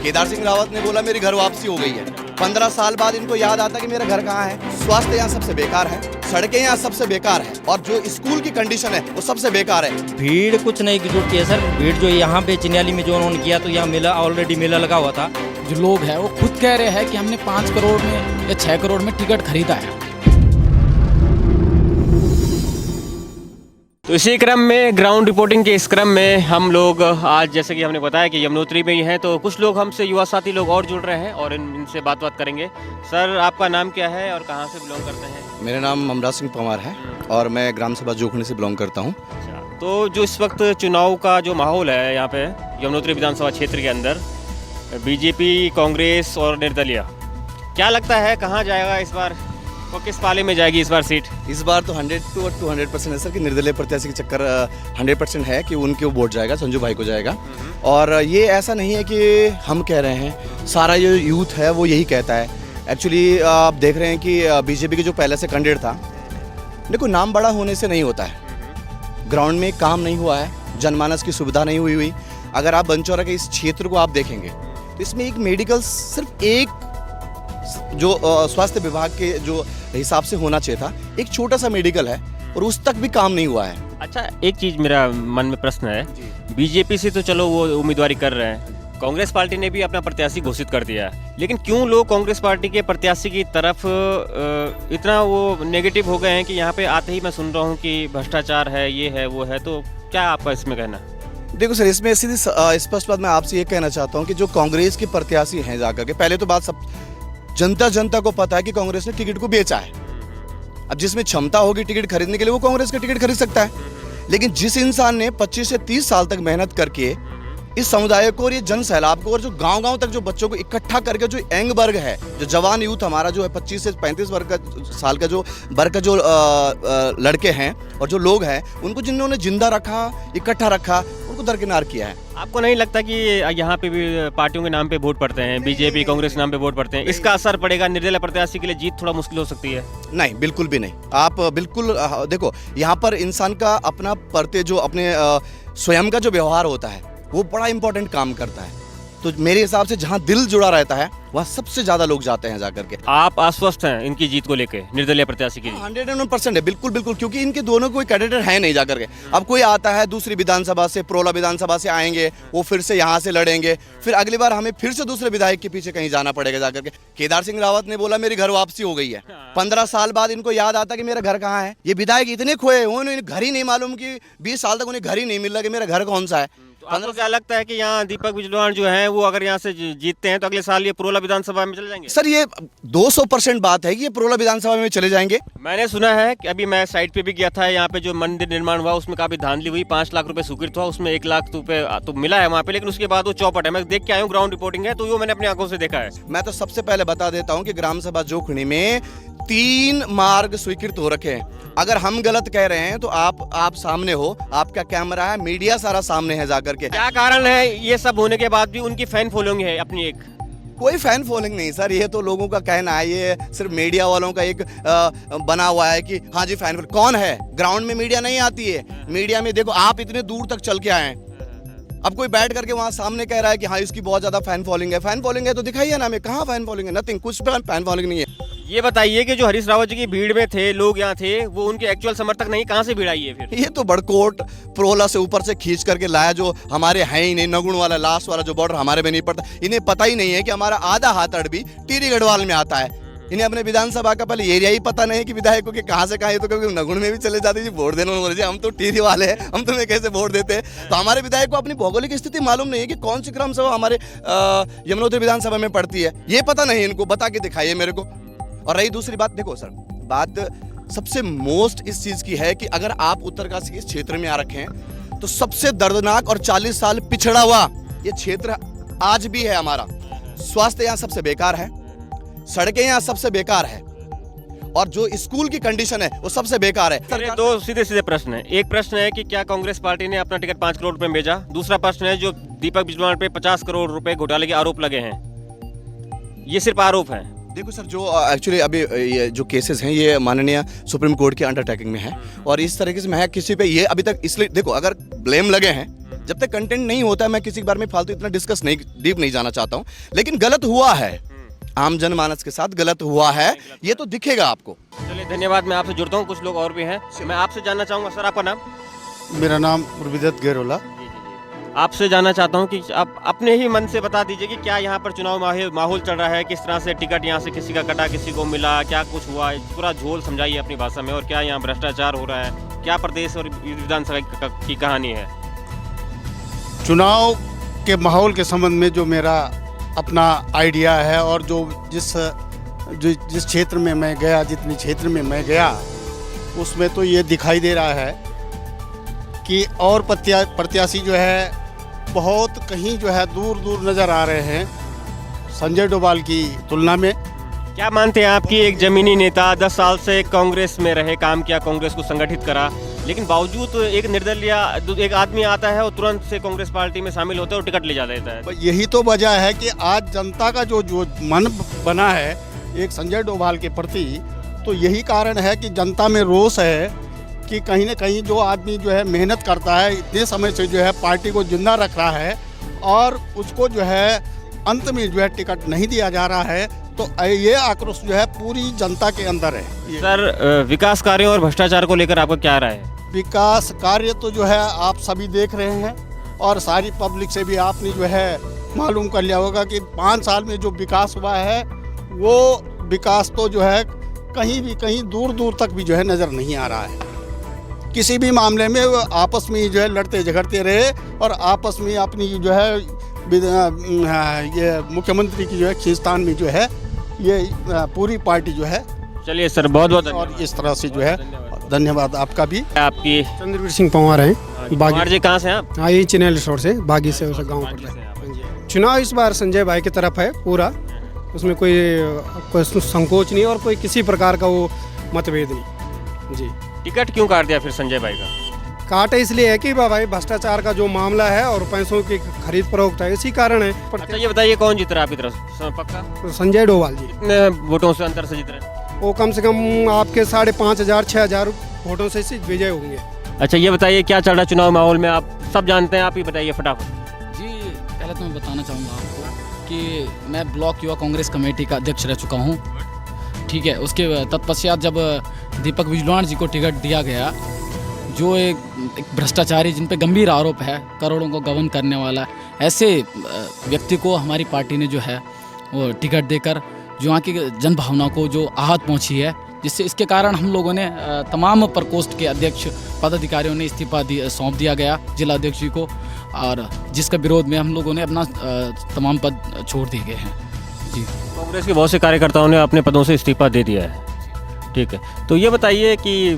केदार सिंह रावत ने बोला मेरी घर वापसी हो गई है। 15 साल बाद इनको याद आता कि मेरा घर कहाँ है। स्वास्थ्य यहाँ सबसे बेकार है, सड़कें यहाँ सबसे बेकार है, और जो स्कूल की कंडीशन है वो सबसे बेकार है। भीड़ कुछ नहीं जुटती है सर। भीड़ जो यहाँ पे चिन्याली में जो उन्होंने किया, तो यहाँ मेला ऑलरेडी मेला लगा हुआ था। जो लोग हैं वो खुद कह रहे हैं कि हमने 5 करोड़ में या 6 करोड़ में टिकट खरीदा है। तो इसी क्रम में ग्राउंड रिपोर्टिंग के इस क्रम में हम लोग आज, जैसे कि हमने बताया कि यमुनोत्री में ही हैं, तो कुछ लोग हमसे युवा साथी लोग और जुड़ रहे हैं और इनसे बात करेंगे। सर, आपका नाम क्या है और कहाँ से बिलोंग करते हैं? मेरा नाम अमराज सिंह पंवार है और मैं ग्राम सभा जोखनी से बिलोंग करता हूँ। अच्छा, तो जो इस वक्त चुनाव का जो माहौल है यहाँ पे यमुनोत्री विधानसभा क्षेत्र के अंदर, बीजेपी, कांग्रेस और निर्दलीय, क्या लगता है कहाँ जाएगा इस बार और किस पाले में जाएगी इस बार सीट? इस बार तो 100 to 200% है सर कि निर्दलीय प्रत्याशी के चक्कर 100% है कि उनके वोट जाएगा, संजू भाई को जाएगा। और ये ऐसा नहीं है कि हम कह रहे हैं, सारा ये यूथ है वो यही कहता है। एक्चुअली आप देख रहे हैं कि बीजेपी के जो पहले से कैंडिडेट था, देखो नाम बड़ा होने से नहीं होता है। ग्राउंड में काम नहीं हुआ है, जनमानस की सुविधा नहीं हुई। अगर आप बनचौरा के इस क्षेत्र को आप देखेंगे तो इसमें एक मेडिकल सिर्फ एक जो स्वास्थ्य विभाग के जो हिसाब से होना चाहिए था, एक छोटा सा मेडिकल है और उस तक भी काम नहीं हुआ है। अच्छा, एक चीज़ मेरा मन में प्रश्न है, बीजेपी से तो चलो वो उम्मीदवारी कर रहे हैं, कांग्रेस पार्टी ने भी अपना प्रत्याशी घोषित कर दिया है, लेकिन क्यों लोग कांग्रेस पार्टी के प्रत्याशी की तरफ इतना वो नेगेटिव हो गए हैं कि यहाँ पे आते ही मैं सुन रहा हूँ कि भ्रष्टाचार है, ये है, वो है, तो क्या आपका इसमें कहना? देखो सर, इसमें सीधी स्पष्ट बात मैं आपसे ये कहना चाहता हूँ कि जो कांग्रेस के प्रत्याशी हैं जाकर के, पहले तो बात सब जनता को पता है कि कांग्रेस ने टिकट को बेचा है। अब जिसमें क्षमता होगी टिकट खरीदने के लिए वो कांग्रेस का टिकट खरीद सकता है, लेकिन जिस इंसान ने 25 से 30 साल तक मेहनत करके इस समुदाय को और ये जन सैलाब को और जो गांव-गांव तक जो बच्चों को इकट्ठा करके, जो यंग वर्ग है, जो जवान यूथ हमारा जो है 25 से 35 साल का जो लड़के हैं और जो लोग हैं, उनको जिन्होंने जिंदा रखा, इकट्ठा रखा, उनको दरकिनार किया है। आपको नहीं लगता कि यहाँ पे भी पार्टियों के नाम पे वोट पड़ते हैं, बीजेपी, कांग्रेस के नाम पे वोट पड़ते हैं, इसका असर पड़ेगा निर्दलीय प्रत्याशी के लिए? जीत थोड़ा मुश्किल हो सकती है? नहीं, बिल्कुल भी नहीं। आप बिल्कुल देखो, यहाँ पर इंसान का अपना प्रति जो अपने स्वयं का जो व्यवहार होता है वो बड़ा इंपॉर्टेंट काम करता है। तो मेरे हिसाब से जहाँ दिल जुड़ा रहता है वहाँ सबसे ज्यादा लोग जाते हैं जाकर के। आप आश्वस्त हैं इनकी जीत को लेके, निर्दलीय प्रत्याशी की? 101% है, बिल्कुल बिल्कुल, क्योंकि इनके दोनों कोई कैंडिडेट है नहीं जाकर के। अब कोई आता है दूसरी विधानसभा से, प्रोला विधानसभा से आएंगे, वो फिर से यहाँ से लड़ेंगे, फिर अगली बार हमें फिर से दूसरे विधायक के पीछे कहीं जाना पड़ेगा जाकर के। केदार सिंह रावत ने बोला मेरी घर वापसी हो गई है। 15 साल बाद इनको याद आता कि मेरा घर कहाँ है। ये विधायक इतने खोए, उन्हें घर ही नहीं मालूम कि 20 साल तक उन्हें घर ही नहीं मिल रहा कि मेरा घर कौन सा है। आपको क्या लगता है कि यहाँ दीपक बिजलान जो हैं वो अगर यहाँ से जीतते हैं तो अगले साल ये प्रोला विधानसभा में चले जाएंगे? सर, ये 200% बात है कि ये प्रोला विधानसभा में चले जाएंगे। मैंने सुना है कि अभी मैं साइट पे भी गया था, यहाँ पे जो मंदिर निर्माण हुआ उसमें काफी धांधली हुई, 5 लाख रुपए स्वीकृत हुआ, उसमें 1 लाख रुपए तो मिला है वहाँ पे, लेकिन उसके बाद वो चौपट है। मैं देख के आया हूँ, ग्राउंड रिपोर्टिंग है, तो वो मैंने अपनी आंखों से देखा है। मैं तो सबसे पहले बता देता हूँ कि ग्राम सभा जोखनी में 3 मार्ग स्वीकृत हो रखे हैं। अगर हम गलत कह रहे हैं तो आप सामने हो, आपका कैमरा है, मीडिया सारा सामने है जाकर के। क्या कारण है ये सब होने के बाद भी उनकी फैन फॉलोइंग है अपनी? एक कोई फैन फॉलोइंग नहीं सर, ये तो लोगों का कहना है, ये सिर्फ मीडिया वालों का एक बना हुआ है कि हाँ जी फैन। कौन है? ग्राउंड में मीडिया नहीं आती है। मीडिया में देखो, आप इतने दूर तक चल के आए, अब कोई बैठ करके वहाँ सामने कह रहा है कि हाँ इसकी बहुत ज्यादा फैन फॉलोइंग है। फैन फॉलोइंग है तो दिखाइए ना हमें, कहाँ फैन फॉलोइंग है? नथिंग, कुछ फैन फॉलोइंग नहीं है। ये बताइए कि जो हरीश रावत जी की भीड़ में थे, लोग यहाँ थे, वो उनके एक्चुअल समर्थक नहीं, कहाँ से भीड़ आई है फिर? ये तो बड़कोट प्रोला से ऊपर से खींच करके लाया, जो हमारे है ही नहीं। नगुण वाला लास्ट वाला जो बॉर्डर हमारे में नहीं पड़ता। इन्हें पता ही नहीं है कि हमारा आधा हाथ अड़बी टिहरी गढ़वाल में आता है। इन्हें अपने विधानसभा का पहले एरिया ही पता नहीं कि विधायकों के कहाँ से कहाँ है। तो कभी नगुण में भी चले जाते जी वोट देने, बोले हम तो टिहरी वाले हैं, हम तुम्हें कैसे वोट देते हैं? तो हमारे विधायक को अपनी भौगोलिक स्थिति मालूम नहीं है कि कौन सी ग्राम सभा हमारे यमुनोत्री विधानसभा में पड़ती है, ये पता नहीं इनको। बता के दिखाइए मेरे को। और रही दूसरी बात, देखो सर, बात सबसे मोस्ट इस चीज की है कि अगर आप उत्तरकाशी के क्षेत्र में आ रखे हैं तो सबसे दर्दनाक और 40 साल पिछड़ा हुआ ये क्षेत्र आज भी है हमारा। स्वास्थ्य यहाँ सबसे बेकार है, सड़कें यहाँ सबसे बेकार है, और जो स्कूल की कंडीशन है वो सबसे बेकार है। मेरे 2 सीधे प्रश्न है। एक प्रश्न है कि क्या कांग्रेस पार्टी ने अपना टिकट 5 करोड़ रुपए में भेजा? दूसरा प्रश्न है, जो दीपक बिजलान पे 50 करोड़ रुपए घोटाले के आरोप लगे हैं, ये सिर्फ आरोप है? देखो सर, जो एक्चुअली अभी ये जो केसेस हैं ये माननीय सुप्रीम कोर्ट के अंडरटेकिंग में है, और इस तरीके से मैं किसी पे ये अभी तक, इसलिए देखो अगर ब्लेम लगे हैं जब तक कंटेंट नहीं होता है मैं किसी के बारे में फालतू इतना डिस्कस नहीं, डीप नहीं जाना चाहता हूँ, लेकिन गलत हुआ है, आम जनमानस के साथ गलत हुआ है, ये तो दिखेगा आपको। चलिए धन्यवाद, मैं आपसे जुड़ता हूँ, कुछ लोग और भी हैं। मैं आपसे जानना चाहूँगा, सर आपका नाम? मेरा नाम गुरविदत गेरोला। आपसे जानना चाहता हूँ कि आप अपने ही मन से बता दीजिए कि क्या यहाँ पर चुनाव माहौल चल रहा है, किस तरह से टिकट यहाँ से किसी का कटा, किसी को मिला, क्या कुछ हुआ, पूरा झोल समझाइए अपनी भाषा में। और क्या यहाँ भ्रष्टाचार हो रहा है, क्या प्रदेश और विधानसभा की कहानी है? चुनाव के माहौल के संबंध में जो मेरा अपना आइडिया है और जो जिस क्षेत्र में मैं गया, जितनी क्षेत्र में मैं गया, उसमें तो ये दिखाई दे रहा है कि और प्रत्याशी जो है बहुत कहीं जो है दूर दूर नज़र आ रहे हैं संजय डोभाल की तुलना में। क्या मानते हैं आप कि एक जमीनी नेता 10 साल से कांग्रेस में रहे, काम किया, कांग्रेस को संगठित करा, लेकिन बावजूद एक निर्दलीय एक आदमी आता है और तुरंत से कांग्रेस पार्टी में शामिल होता है और टिकट ले जा देता है? यही तो वजह है कि आज जनता का जो मन बना है एक संजय डोभाल के प्रति, तो यही कारण है कि जनता में रोष है कि कहीं ना कहीं जो आदमी जो है मेहनत करता है, इतने समय से जो है पार्टी को जिंदा रख रहा है और उसको जो है अंत में जो है टिकट नहीं दिया जा रहा है, तो ये आक्रोश जो है पूरी जनता के अंदर है। सर, विकास कार्यों और भ्रष्टाचार को लेकर आपका क्या राय है? विकास कार्य तो जो है आप सभी देख रहे हैं और सारी पब्लिक से भी आपने जो है मालूम कर लिया होगा कि 5 साल में जो विकास हुआ है वो विकास तो जो है कहीं दूर दूर तक भी जो है नज़र नहीं आ रहा है। किसी भी मामले में वो आपस में जो है लड़ते झगड़ते रहे और आपस में अपनी जो है ये मुख्यमंत्री की जो है खींचतान में जो है ये पूरी पार्टी जो है। चलिए सर, बहुत बहुत और इस तरह से जो है धन्यवाद आपका भी। आपकी चंद्रवीर सिंह पंवार हैं, कुमार जी कहाँ से हैं आप? हाँ, ये चिनेल स्टोर से, बागी से उस गाँव पड़ता है। चुनाव इस बार संजय भाई की तरफ है पूरा, उसमें कोई संकोच नहीं और कोई किसी प्रकार का वो मतभेद नहीं जी। टिकट क्यों काट दिया फिर संजय भाई का? काट इसलिए है कि भाई भ्रष्टाचार का जो मामला है और पैसों की खरीद फरोख्त है, इसी कारण है। अच्छा ये बताइए, कौन जीत रहा है आपकी तरफ पक्का? तो संजय डोभाल जी। कितने वोटों से अंतर से जीत रहे हैं? वो कम से कम आपके 5,500-6,000 वोटों से विजय होंगे। अच्छा ये बताइए, क्या चल रहा है चुनाव माहौल में, आप सब जानते हैं, आप ही बताइए फटाफट। जी, पहले तो मैं बताना चाहूँगा आपको कि मैं ब्लॉक युवा कांग्रेस कमेटी का अध्यक्ष रह चुका हूँ, ठीक है। उसके तत्पश्चात जब दीपक बिजलान जी को टिकट दिया गया, जो एक भ्रष्टाचारी जिन पे गंभीर आरोप है, करोड़ों को गबन करने वाला, ऐसे व्यक्ति को हमारी पार्टी ने जो है वो टिकट देकर जो वहाँ की जन भावना को जो आहत पहुँची है, जिससे इसके कारण हम लोगों ने तमाम प्रकोष्ठ के अध्यक्ष पदाधिकारियों ने इस्तीफा सौंप दिया गया जिला अध्यक्ष जी को, और जिसका विरोध में हम लोगों ने अपना तमाम पद छोड़ दिए गए हैं जी। कांग्रेस के बहुत से कार्यकर्ताओं ने अपने पदों से इस्तीफा दे दिया है, ठीक है। तो ये बताइए कि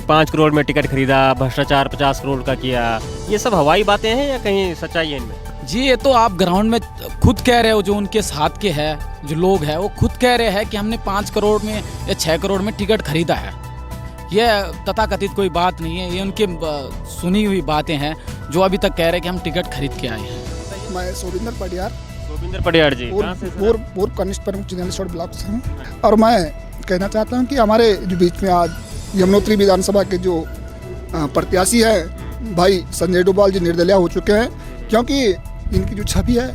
5 करोड़ में टिकट खरीदा, भ्रष्टाचार 50 करोड़ का किया, ये सब हवाई बातें हैं या कहीं सच्चाई है इनमें? जी, ये तो आप ग्राउंड में खुद कह रहे हो, जो उनके साथ के हैं जो लोग हैं वो खुद कह रहे हैं कि हमने 5 करोड़ में या 6 करोड़ में टिकट खरीदा है। ये तथाकथित कोई बात नहीं है, ये उनके सुनी हुई बातें हैं जो अभी तक कह रहे हैं कि हम टिकट खरीद के आए हैं। मैं सोबिंदर पडियार, जी, पूर्व कनिष्ठ प्रमुख चिनेश्वर ब्लॉक से हूँ, और मैं कहना चाहता हूँ कि हमारे जो बीच में आज यमुनोत्री विधानसभा के जो प्रत्याशी हैं भाई संजय डोभाल जी निर्दलीय हो चुके हैं, क्योंकि इनकी जो छवि है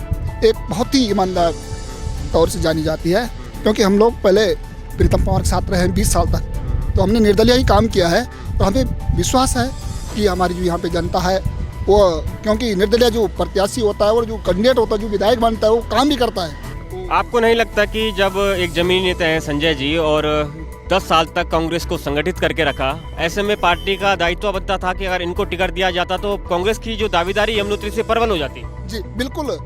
एक बहुत ही ईमानदार तौर से जानी जाती है। क्योंकि हम लोग पहले प्रीतम पंवार के साथ रहे हैं 20 साल तक, तो हमने निर्दलीय ही काम किया है, तो हमें विश्वास है कि हमारी जो यहाँ पे जनता है वो, क्योंकि निर्दलीय जो प्रत्याशी होता है और जो कैंडिडेट होता है, जो विधायक बनता है, वो काम भी करता है। आपको नहीं लगता कि जब एक जमीनी नेता है संजय जी और 10 साल तक कांग्रेस को संगठित करके रखा, ऐसे में पार्टी का दायित्व बनता था कि अगर इनको टिकट दिया जाता तो कांग्रेस की जो दावेदारी यमुनोत्री से प्रबल हो जाती? जी बिल्कुल,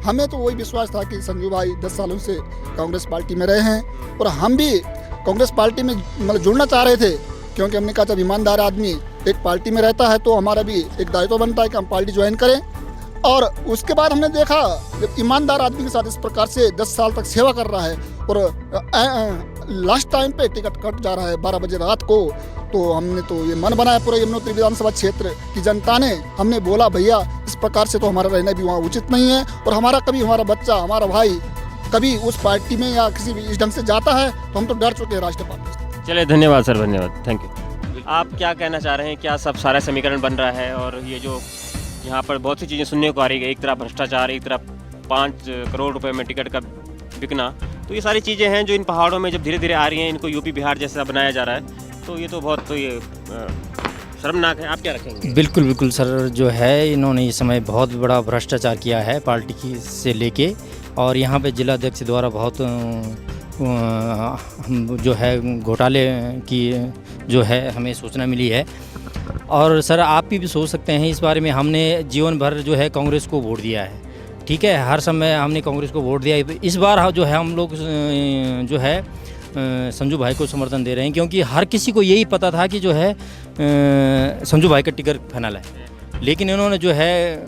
हमें तो वही विश्वास था कि संजू भाई 10 सालों से कांग्रेस पार्टी में रहे हैं और हम भी कांग्रेस पार्टी में मतलब जुड़ना चाह रहे थे, क्योंकि हमने कहा जब ईमानदार आदमी एक पार्टी में रहता है तो हमारा भी एक दायित्व बनता है कि हम पार्टी ज्वाइन करें। और उसके बाद हमने देखा जब ईमानदार आदमी के साथ इस प्रकार से 10 साल तक सेवा कर रहा है और लास्ट टाइम पे टिकट कट जा रहा है 12 बजे रात को, तो हमने तो ये मन बनाया पूरे यमुनोत्री विधानसभा क्षेत्र की जनता ने। हमने बोला भैया इस प्रकार से तो हमारा रहना भी वहाँ उचित नहीं है, और हमारा कभी हमारा बच्चा हमारा भाई कभी उस पार्टी में या किसी भी इस ढंग से जाता है तो हम तो डर चुके हैं राष्ट्रीय पार्टी से। चलिए धन्यवाद सर, धन्यवाद, थैंक यू। आप क्या कहना चाह रहे हैं, क्या सब सारा समीकरण बन रहा है और ये जो यहाँ पर बहुत सी चीज़ें सुनने को आ रही है, एक तरफ भ्रष्टाचार, एक तरफ 5 करोड़ रुपए में टिकट का बिकना। तो ये सारी चीज़ें हैं जो इन पहाड़ों में जब धीरे धीरे आ रही हैं, इनको यूपी बिहार जैसा बनाया जा रहा है, तो ये तो बहुत शर्मनाक है। आप क्या रखेंगे? बिल्कुल बिल्कुल सर, जो है इन्होंने इस समय बहुत बड़ा भ्रष्टाचार किया है पार्टी की से लेके, और यहाँ पे जिला अध्यक्ष द्वारा बहुत जो है घोटाले की जो है हमें सूचना मिली है। और सर आप भी सोच सकते हैं इस बारे में, हमने जीवन भर जो है कांग्रेस को वोट दिया है, ठीक है, हर समय हमने कांग्रेस को वोट दिया है। इस बार जो है हम लोग जो है संजू भाई को समर्थन दे रहे हैं, क्योंकि हर किसी को यही पता था कि जो है संजू भाई का टिकट फाइनल है, लेकिन इन्होंने जो है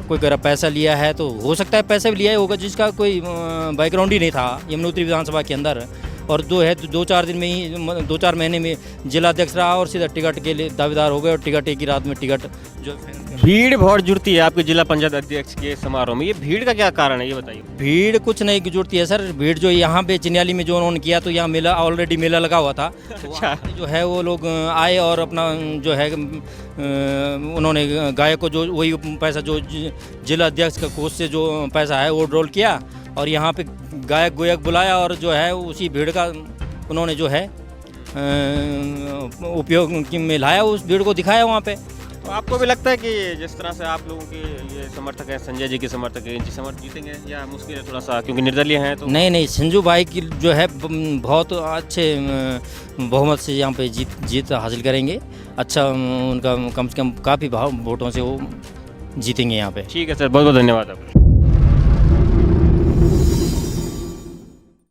कोई कह रहा पैसा लिया है, तो हो सकता है पैसा भी लिया होगा जिसका कोई बैकग्राउंड ही नहीं था यमुनोत्री विधानसभा के अंदर, और जो है 2-4 दिन में ही 2-4 महीने में जिला अध्यक्ष रहा और सीधा टिकट के लिए दावेदार हो गए, और टिकट एक ही रात में टिकट जो भीड़ बहुत जुड़ती है आपके जिला पंचायत अध्यक्ष के समारोह में, ये भीड़ का क्या कारण है ये बताइए? भीड़ कुछ नहीं जुड़ती है सर, भीड़ जो यहाँ पे चिन्याली में जो उन्होंने किया, तो यहाँ मेला ऑलरेडी मेला लगा हुआ था, तो वहाँ पे जो है वो लोग आए और अपना जो है उन्होंने गायक को जो वही पैसा जो जिला अध्यक्ष का कोष से जो पैसा है वो रोल किया, और यहाँ पे गायक गोयक बुलाया, और जो है उसी भीड़ का उन्होंने जो है उपयोग में लाया, उस भीड़ को दिखाया वहाँ पे। तो आपको भी लगता है कि जिस तरह से आप लोगों के ये समर्थक हैं, संजय जी के समर्थक हैं, इनकी समर्थ जीतेंगे या मुश्किल है थोड़ा सा, क्योंकि निर्दलीय हैं? तो नहीं, संजू भाई की जो है बहुत अच्छे बहुमत से यहाँ पे जीत हासिल करेंगे, अच्छा उनका कम से कम काफ़ी वोटों से वो जीतेंगे यहाँ पे। ठीक है सर, बहुत बहुत धन्यवाद आपका।